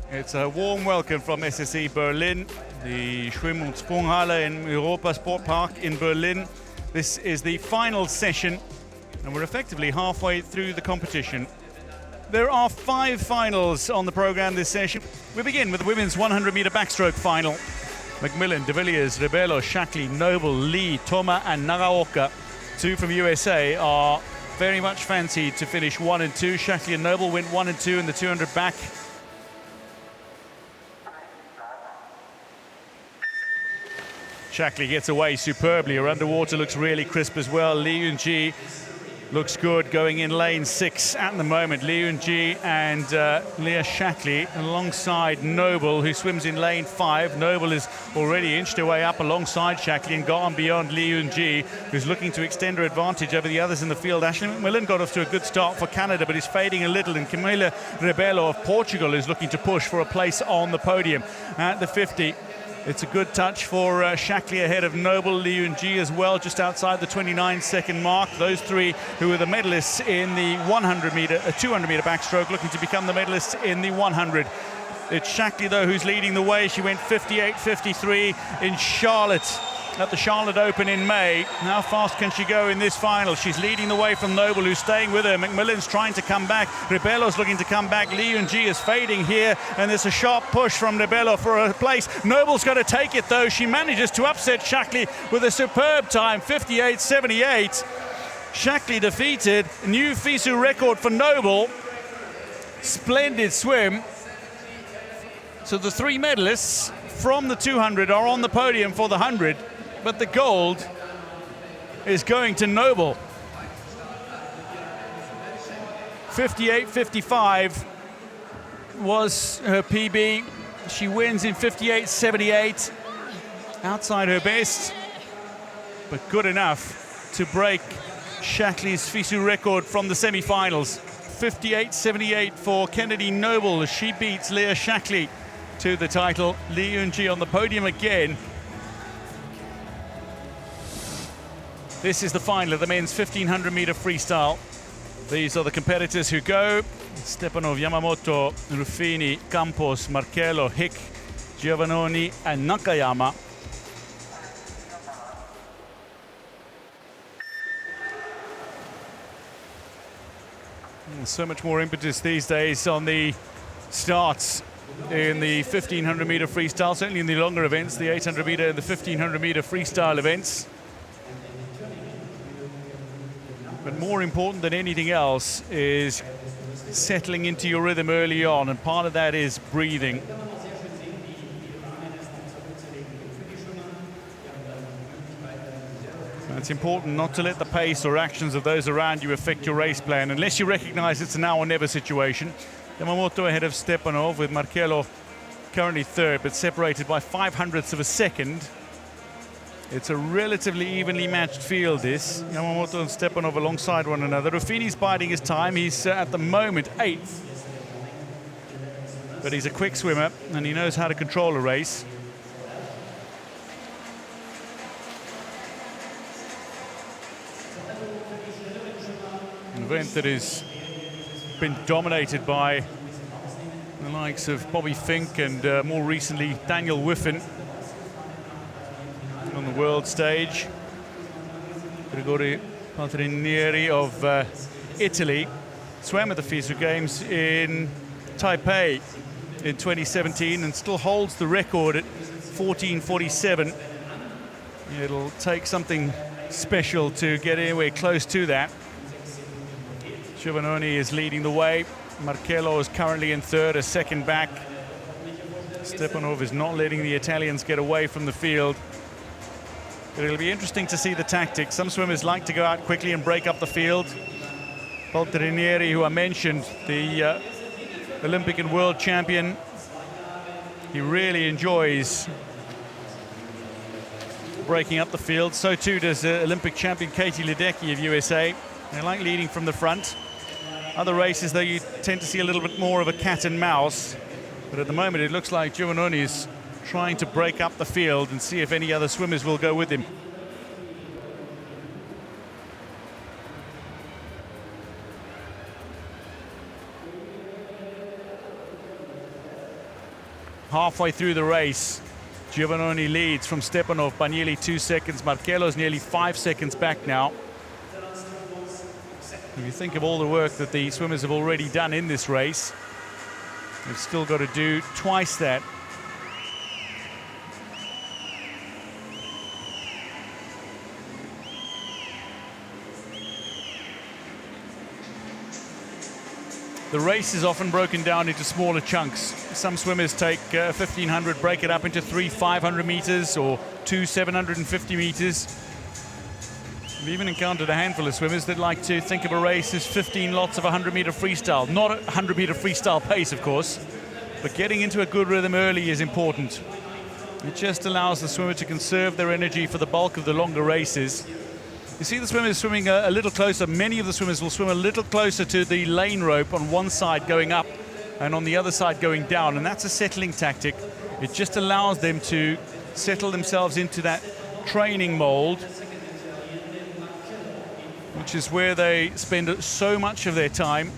It's a warm welcome from SSE Berlin, the Schwimm- und Sprunghalle in Europa Sportpark in Berlin. This is the final session, and we're effectively halfway through the competition. There are 5 finals on the program this session. We begin with the women's 100-meter backstroke final. McMillan, De Villiers, Rebelo, Shackley, Noble, Lee, Toma and Nagaoka, 2 from USA, are very much fancied to finish 1 and 2. Shackley and Noble went 1 and 2 in the 200 back. Shackley gets away superbly. Her underwater looks really crisp as well. Li Yunji looks good going in lane 6 at the moment. Li Yunji and Leah Shackley alongside Noble, who swims in lane 5. Noble has already inched her way up alongside Shackley and gone beyond Li Yunji, who's looking to extend her advantage over the others in the field. Ashley McMillan got off to a good start for Canada, but is fading a little, and Camila Rebelo of Portugal is looking to push for a place on the podium at the 50. It's a good touch for Shackley ahead of Noble, Li Yunji as well, just outside the 29-second mark. Those 3 who are the medalists in the 200-meter backstroke, looking to become the medalists in the 100. It's Shackley, though, who's leading the way. She went 58.53 in Charlotte at the Charlotte Open in May. How fast can she go in this final? She's leading the way from Noble, who's staying with her. McMillan's trying to come back. Rebello's looking to come back. Li Yunji is fading here, and there's a sharp push from Rebello for a place. Noble's going to take it, though. She manages to upset Shackley with a superb time, 58.78. Shackley defeated. New FISU record for Noble. Splendid swim. So the 3 medalists from the 200 are on the podium for the 100. But the gold is going to Noble. 58.55 was her PB. She wins in 58.78, outside her best, but good enough to break Shackley's FISU record from the semi-finals. 58.78 for Kennedy Noble as she beats Leah Shackley to the title. Li Yunji on the podium again. This is the final of the men's 1500-meter freestyle. These are the competitors who go. Stepanov, Yamamoto, Ruffini, Campos, Marcello, Hick, Giovannoni and Nakayama. So much more impetus these days on the starts in the 1500-meter freestyle, certainly in the longer events, the 800-meter and the 1500-meter freestyle events. But more important than anything else is settling into your rhythm early on, and part of that is breathing. It's important not to let the pace or actions of those around you affect your race plan, unless you recognize it's a now or never situation. Yamamoto ahead of Stepanov, with Marcello currently 3rd, but separated by 0.05 of a second. It's a relatively evenly matched field, this. Yamamoto and Stepanov alongside one another. Ruffini's biding his time. He's at the moment 8th. But he's a quick swimmer and he knows how to control a race. An event that has been dominated by the likes of Bobby Fink and more recently Daniel Wiffen on the world stage. Grigori Paltrinieri of Italy swam at the FISU Games in Taipei in 2017 and still holds the record at 14:47. It'll take something special to get anywhere close to that. Giovannoni is leading the way. Marcello is currently in 3rd, a second back. Stepanov is not letting the Italians get away from the field. But it'll be interesting to see the tactics. Some swimmers like to go out quickly and break up the field. Paltrinieri, who I mentioned, the Olympic and world champion, he really enjoys breaking up the field. So too does Olympic champion Katie Ledecky of USA. They like leading from the front. Other races, though, you tend to see a little bit more of a cat and mouse. But at the moment, it looks like Giovannoni is trying to break up the field and see if any other swimmers will go with him. halfway through the race. Giovannoni leads from Stepanov by nearly 2 seconds. Markello's nearly 5 seconds back now. If you think of all the work that the swimmers have already done in this race, they've still got to do twice that. The race is often broken down into smaller chunks. Some swimmers take 1,500, break it up into 3 500 meters or 2 750 meters. We've even encountered a handful of swimmers that like to think of a race as 15 lots of 100-meter freestyle. Not a 100-meter freestyle pace, of course, but getting into a good rhythm early is important. It just allows the swimmer to conserve their energy for the bulk of the longer races. You see the swimmers swimming a little closer. Many of the swimmers will swim a little closer to the lane rope on one side going up and on the other side going down, and that's a settling tactic. It just allows them to settle themselves into that training mold, which is where they spend so much of their time.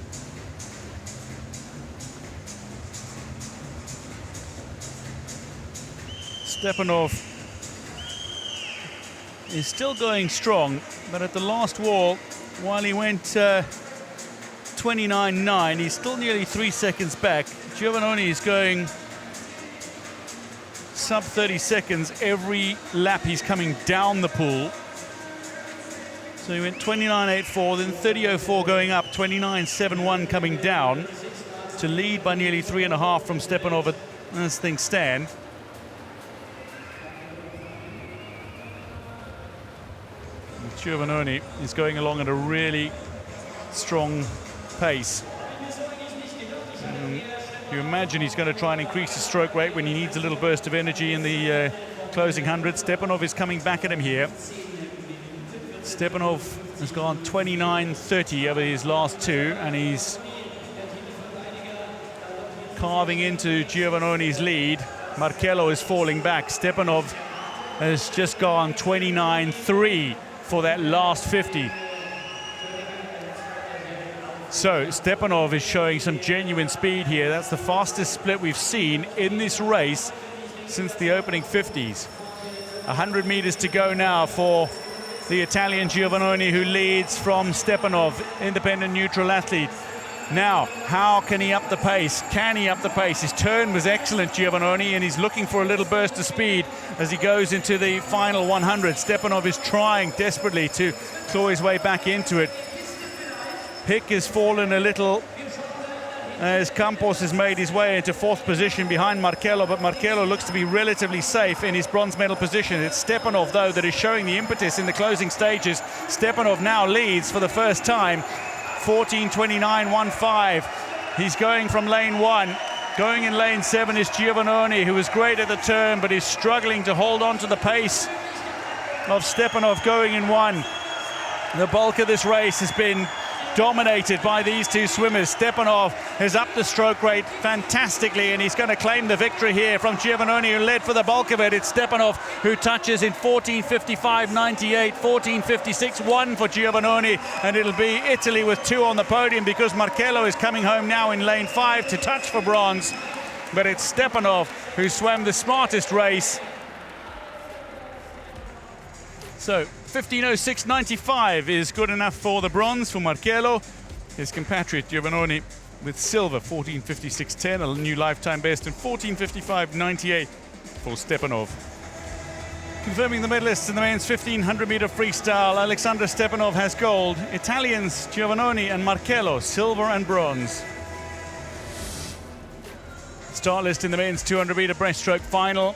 Stepanov is still going strong, but at the last wall, while he went 29.9, he's still nearly 3 seconds back. Giovannoni is going sub 30 seconds every lap he's coming down the pool. So he went 29.84, then 30.04 going up, 29.71 coming down to lead by nearly 3.5 from Stepanov as things stand. Giovannoni is going along at a really strong pace. You imagine he's going to try and increase his stroke rate when he needs a little burst of energy in the closing 100. Stepanov is coming back at him here. Stepanov has gone 29.30 over his last two, and he's carving into Giovannoni's lead. Markello is falling back. Stepanov has just gone 29.3 for that last 50. So Stepanov is showing some genuine speed here. That's the fastest split we've seen in this race since the opening 50s. 100 meters to go now for the Italian Giovannoni, who leads from Stepanov, independent neutral athlete. Now, how can he up the pace? Can he up the pace? His turn was excellent, Giovannoni, and he's looking for a little burst of speed as he goes into the final 100. Stepanov is trying desperately to claw his way back into it. Pick has fallen a little as Campos has made his way into fourth position behind Markello, but Markello looks to be relatively safe in his bronze medal position. It's Stepanov, though, that is showing the impetus in the closing stages. Stepanov now leads for the first time. 14.29.15. He's going from lane 1. Going in lane 7 is Giovannoni, who was great at the turn, but is struggling to hold on to the pace of Stepanov going in 1. The bulk of this race has been dominated by these two swimmers. Stepanov has upped the stroke rate fantastically, and he's going to claim the victory here from Giovannoni, who led for the bulk of it. It's Stepanov who touches in 14.55.98, 14.56.1 for Giovannoni, and it'll be Italy with 2 on the podium because Markello is coming home now in lane 5 to touch for bronze. But it's Stepanov who swam the smartest race. So 15.06.95 is good enough for the bronze for Markello. His compatriot Giovannoni with silver, 14.56.10, a new lifetime best, and 14.55.98 for Stepanov. Confirming the medalists in the men's 1,500-meter freestyle, Alexander Stepanov has gold. Italians Giovannoni and Markello, silver and bronze. Start list in the men's 200-meter breaststroke final.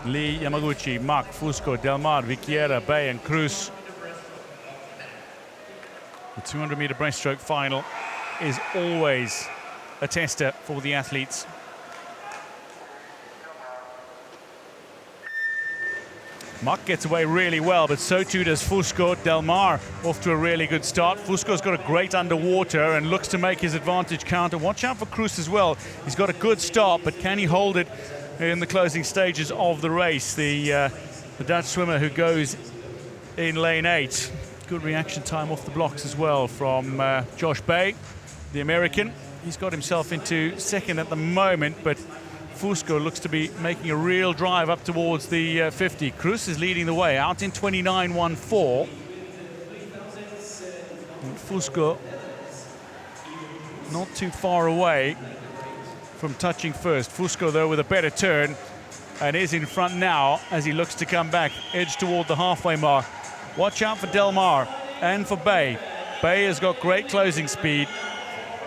Lee, Yamaguchi, Mack, Fusco, Del Mar, Vichiera, Bay and Cruz. The 200-meter breaststroke final is always a tester for the athletes. Mack gets away really well, but so too does Fusco. Del Mar off to a really good start. Fusco's got a great underwater and looks to make his advantage counter. Watch out for Cruz as well. He's got a good start, but can he hold it in the closing stages of the race? The Dutch swimmer who goes in lane 8. Good reaction time off the blocks as well from Josh Bay, the American. He's got himself into second at the moment, but Fusco looks to be making a real drive up towards the 50. Cruz is leading the way, out in 29.14. And Fusco not too far away from touching first. Fusco, though, with a better turn, and is in front now as he looks to come back, edge toward the halfway mark. Watch out for Del Mar and for Bay. Bay has got great closing speed.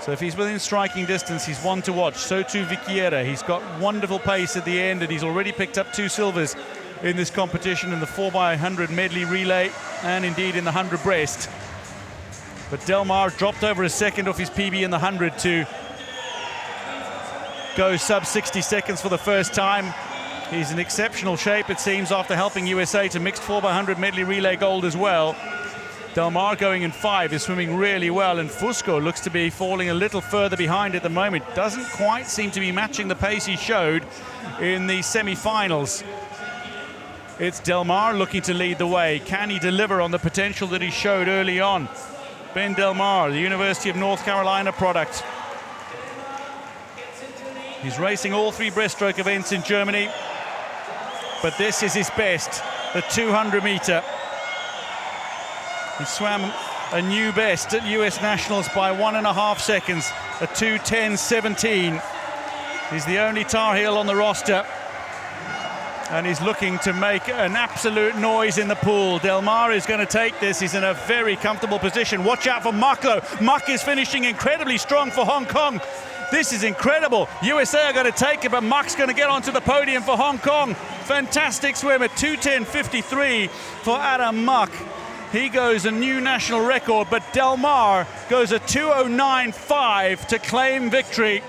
So if he's within striking distance, he's one to watch. So too Vichiera. He's got wonderful pace at the end, and he's already picked up 2 silvers in this competition in the 4x100 medley relay and indeed in the 100 breast. But Del Mar dropped over a second off his PB in the 100 to go sub 60 seconds for the first time. He's in exceptional shape, it seems, after helping USA to mixed 4x100 medley relay gold as well. Del Mar going in 5 is swimming really well, and Fusco looks to be falling a little further behind at the moment. Doesn't quite seem to be matching the pace he showed in the semi-finals. It's Del Mar looking to lead the way. Can he deliver on the potential that he showed early on? Ben Del Mar, the University of North Carolina product. He's racing all 3 breaststroke events in Germany, but this is his best, the 200 meter. He swam a new best at US Nationals by 1.5 seconds, a 2:10.17. He's the only Tar Heel on the roster, and he's looking to make an absolute noise in the pool. Del Mar is going to take this. He's in a very comfortable position. Watch out for Muck, though. Muck is finishing incredibly strong for Hong Kong. This is incredible. USA are going to take it, but Muck's going to get onto the podium for Hong Kong. Fantastic swim at 2:10.53 for Adam Muck. He goes a new national record, but Del Mar goes a 2:09.5 to claim victory.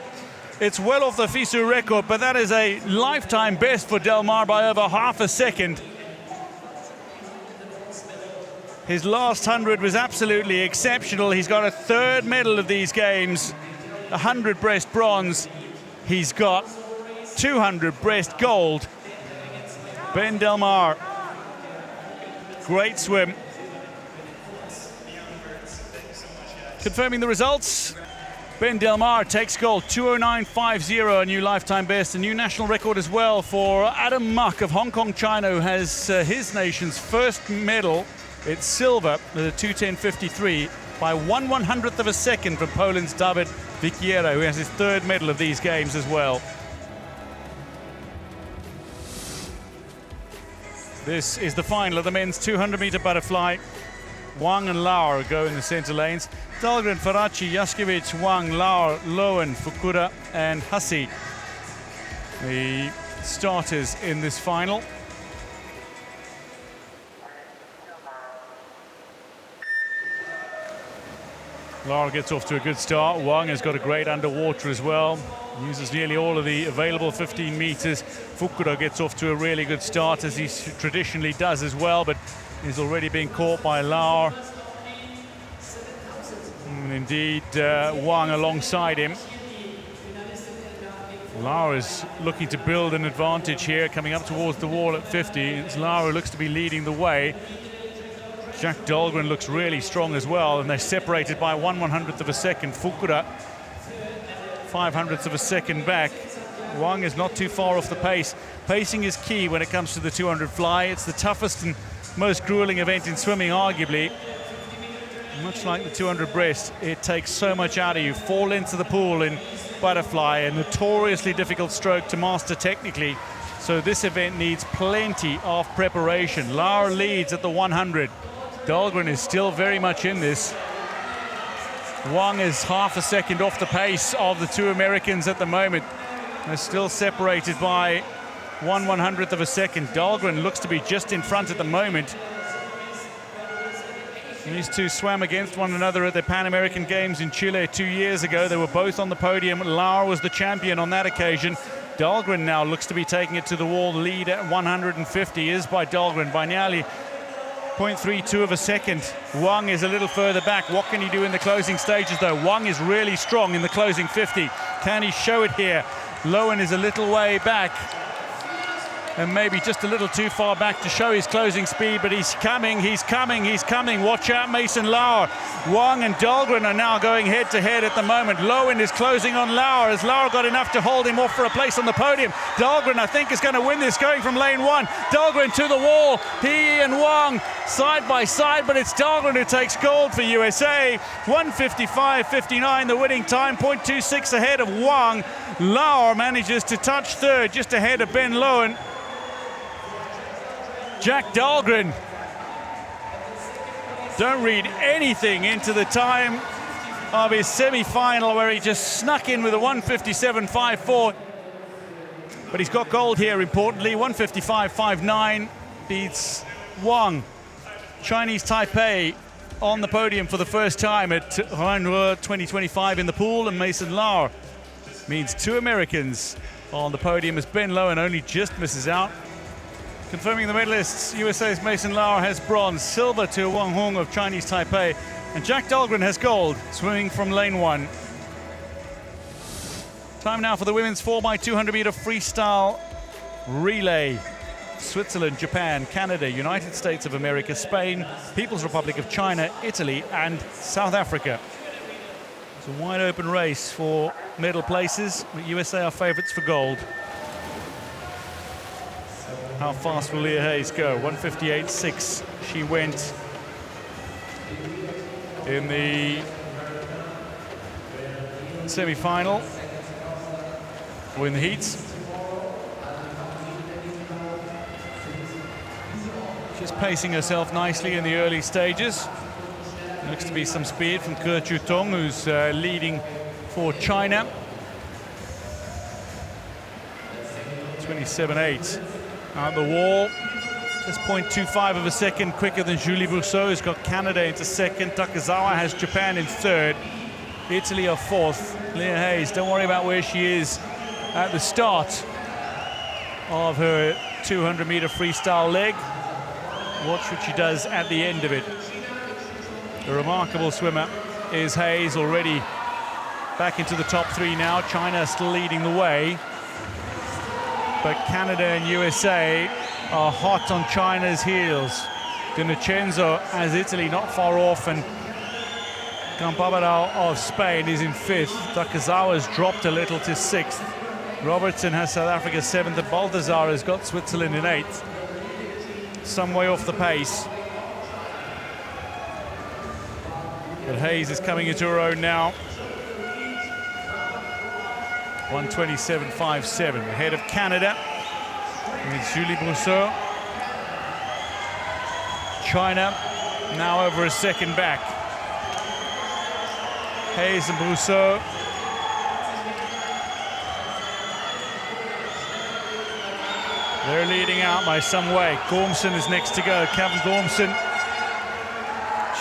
It's well off the FISU record, but that is a lifetime best for Del Mar by over half a second. His last 100 was absolutely exceptional. He's got a 3rd medal of these games, 100 breast bronze. He's got 200 breast gold. Ben Del Mar, great swim. Confirming the results, Ben Del Mar takes gold, 2:09.50, a new lifetime best, a new national record as well for Adam Muck of Hong Kong, China, who has his nation's first medal. It's silver at a 2:10.53 by 1/100th of a second from Poland's Dawid Vichiera, who has his 3rd medal of these games as well. This is the final of the men's 200-meter butterfly. Wang and Lauer go in the center lanes. Dahlgren, Faraci, Jaskiewicz, Wang, Lauer, Lowen, Fukuda and Hussey, the starters in this final. Lauer gets off to a good start. Wang has got a great underwater as well. Uses nearly all of the available 15 meters. Fukuda gets off to a really good start, as he traditionally does as well, but he's already been caught by Lauer. And indeed, Wang alongside him. Lauer is looking to build an advantage here, coming up towards the wall at 50. It's Lauer who looks to be leading the way. Jack Dahlgren looks really strong as well, and they're separated by 1/100th of a second. Fukuda 5/100ths of a second back. Wang is not too far off the pace. Pacing is key when it comes to the 200 fly. It's the toughest and most grueling event in swimming, arguably. Much like the 200 breast, it takes so much out of you. 4 lengths of the pool in butterfly, a notoriously difficult stroke to master technically. So this event needs plenty of preparation. Lauer leads at the 100. Dahlgren is still very much in this. Wang is half a second off the pace of the 2 Americans at the moment. They're still separated by 1/100th of a second. Dahlgren looks to be just in front at the moment. These two swam against one another at the Pan American Games in Chile 2 years ago. They were both on the podium. Lauer was the champion on that occasion. Dahlgren now looks to be taking it to the wall. Lead at 150 is by Dahlgren by nearly 0.32 of a second. Wang is a little further back. What can he do in the closing stages, though? Wang is really strong in the closing 50. Can he show it here? Lowen is a little way back. and maybe just a little too far back to show his closing speed, but he's coming, he's coming, he's coming. Watch out, Mason Lauer. Wang and Dahlgren are now going head-to-head at the moment. Lowen is closing on Lauer. Has Lauer got enough to hold him off for a place on the podium? Dahlgren, I think, is going to win this going from lane 1. Dahlgren to the wall. He and Wang side by side, but it's Dahlgren who takes gold for USA. 1:55.59, the winning time, 0.26 ahead of Wang. Lauer manages to touch third, just ahead of Ben Lowen. Jack Dahlgren, don't read anything into the time of his semi-final where he just snuck in with a 1:57.54. But he's got gold here, importantly. 1:55.59 beats Wang. Chinese Taipei on the podium for the first time at Rhine-Ruhr 2025 in the pool, and Mason Lauer means 2 Americans on the podium as Ben Lowen only just misses out. Confirming the medalists, USA's Mason Lauer has bronze, silver to Wang Hong of Chinese Taipei, and Jack Dahlgren has gold, swimming from lane 1. Time now for the women's 4x200 meter freestyle relay. Switzerland, Japan, Canada, United States of America, Spain, People's Republic of China, Italy, and South Africa. It's a wide open race for medal places, but USA are favorites for gold. How fast will Leah Hayes go? 1:58.6. She went in the semi-final, or in the heats. She's pacing herself nicely in the early stages. Looks to be some speed from Ke Chutong, who's leading for China. 27.8. Out the wall, just 0.25 of a second quicker than Julie Brousseau, who's got Canada into second. Takazawa has Japan in third. Italy are fourth. Leah Hayes, don't worry about where she is at the start of her 200-meter freestyle leg. Watch what she does at the end of it. A remarkable swimmer is Hayes, already back into the top 3 now. China still leading the way. But Canada and USA are hot on China's heels. D'Innocenzo has Italy not far off, and Campabadal of Spain is in 5th. Takazawa's dropped a little to 6th. Robertson has South Africa 7th, and Balthazar has got Switzerland in 8th. Some way off the pace. But Hayes is coming into her own now. 1:27.57, ahead of Canada with Julie Brousseau. China now over a second back. Hayes and Brousseau. They're leading out by some way. Gormson is next to go. Kevin Gormson.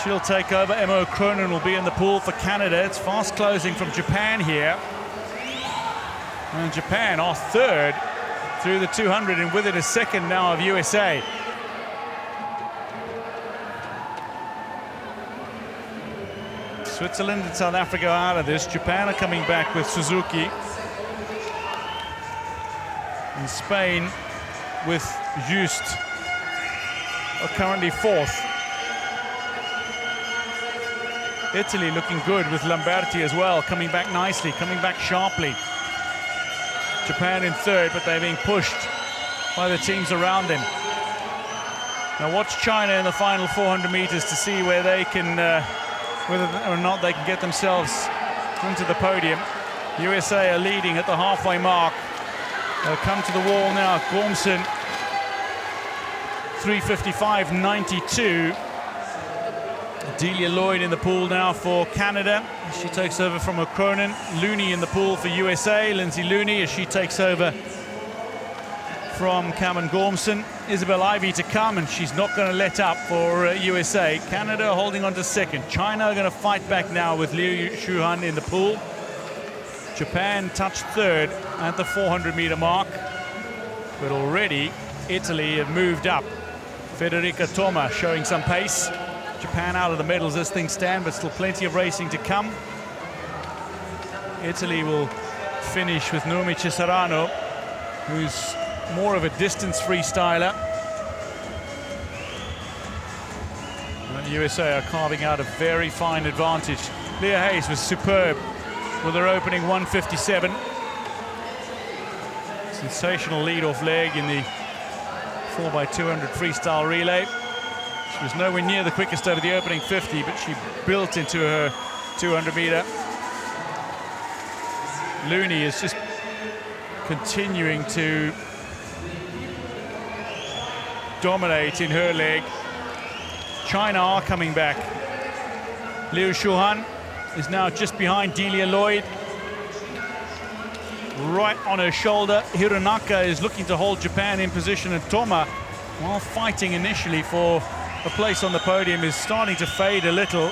She'll take over. Emma O'Cronin will be in the pool for Canada. It's fast closing from Japan here. And Japan are third through the 200, and within a second now of USA. Switzerland and South Africa are out of this. Japan are coming back with Suzuki. And Spain with Just are currently 4th. Italy looking good with Lamberti as well, coming back nicely, coming back sharply. Japan in 3rd, but they're being pushed by the teams around them. Now watch China in the final 400 meters to see where they can, whether or not they can get themselves into the podium. USA are leading at the halfway mark. They'll come to the wall now. Gormson, 3:55.92. Delia Lloyd in the pool now for Canada. She takes over from O'Cronin. Looney in the pool for USA. Lindsay Looney as she takes over from Cameron Gormson. Isabel Ivey to come, and she's not going to let up for USA. Canada holding on to 2nd. China are going to fight back now with Liu Shuhan in the pool. Japan touched 3rd at the 400-meter mark. But already Italy have moved up. Federica Toma showing some pace. Japan out of the medals as things stand, but still plenty of racing to come. Italy will finish with Naomi Cesarano, who's more of a distance freestyler. And the USA are carving out a very fine advantage. Leah Hayes was superb with her opening 1:57. Sensational lead-off leg in the 4x200 freestyle relay. She was nowhere near the quickest over the opening 50, but she built into her 200-meter. Looney is just continuing to dominate in her leg. China are coming back. Liu Shuhan is now just behind Delia Lloyd. Right on her shoulder. Hirunaka is looking to hold Japan in position, and Toma, while fighting initially for a place on the podium, is starting to fade a little.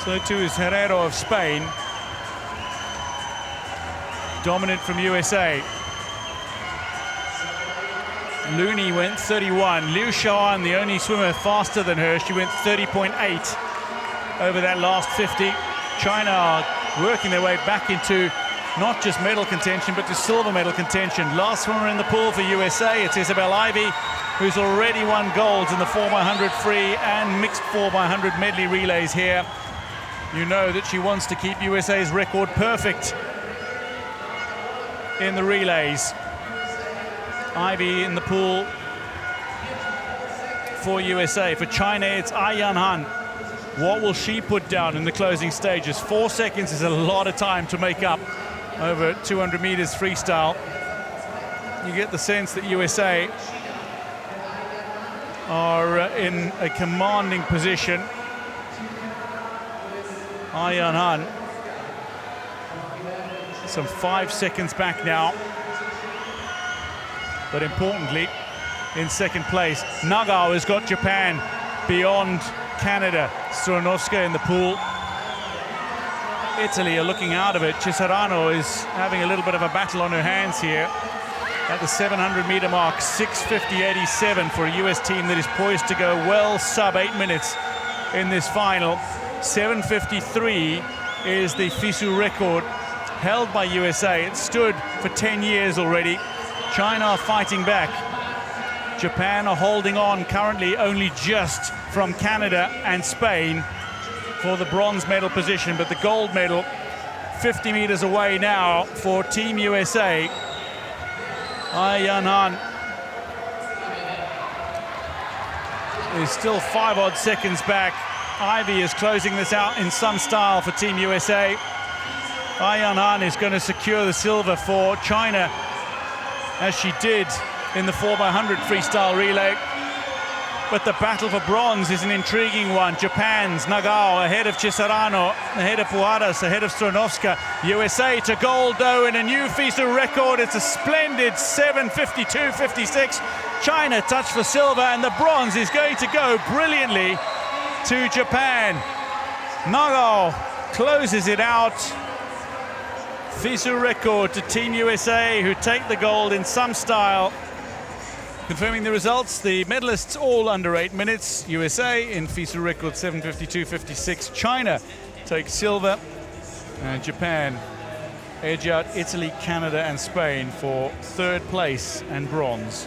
So too is Herrero of Spain. Dominant from USA. Looney went 31. Liu Shaoan, the only swimmer faster than her, she went 30.8 over that last 50. China are working their way back into not just medal contention, but to silver medal contention. Last swimmer in the pool for USA, it's Isabel Ivy, who's already won golds in the 4x100 free and mixed 4x100 medley relays here. You know that she wants to keep USA's record perfect in the relays. Ivy in the pool for USA. For China, it's Ayan Han. What will she put down in the closing stages? 4 seconds is a lot of time to make up over 200 meters freestyle. You get the sense that USA are in a commanding position. Ayan Han, some 5 seconds back now. But importantly, in second place, Nagao has got Japan beyond Canada. Stronovska in the pool. Italy are looking out of it. Cesarano is having a little bit of a battle on her hands here at the 700-meter mark. 6:50.87 for a US team that is poised to go well sub 8 minutes in this final. 7:53 is the FISU record held by USA. It stood for 10 years already. China are fighting back. Japan are holding on currently only just from Canada and Spain for the bronze medal position, but the gold medal 50 meters away now for Team USA. Ayan Han is still 5 odd seconds back. Ivy is closing this out in some style for Team USA. Ayan Han is going to secure the silver for China, as she did in the 4x100 freestyle relay. But the battle for bronze is an intriguing one. Japan's Nagao ahead of Cesarano, ahead of Puadas, ahead of Stronovska. USA to gold, though, in a new FISU record. It's a splendid 7:52.56. China touched for silver, and the bronze is going to go brilliantly to Japan. Nagao closes it out. FISU record to Team USA, who take the gold in some style. Confirming the results, the medalists all under 8 minutes. USA in FISU record 7:52.56. China takes silver, and Japan edge out Italy, Canada and Spain for third place and bronze.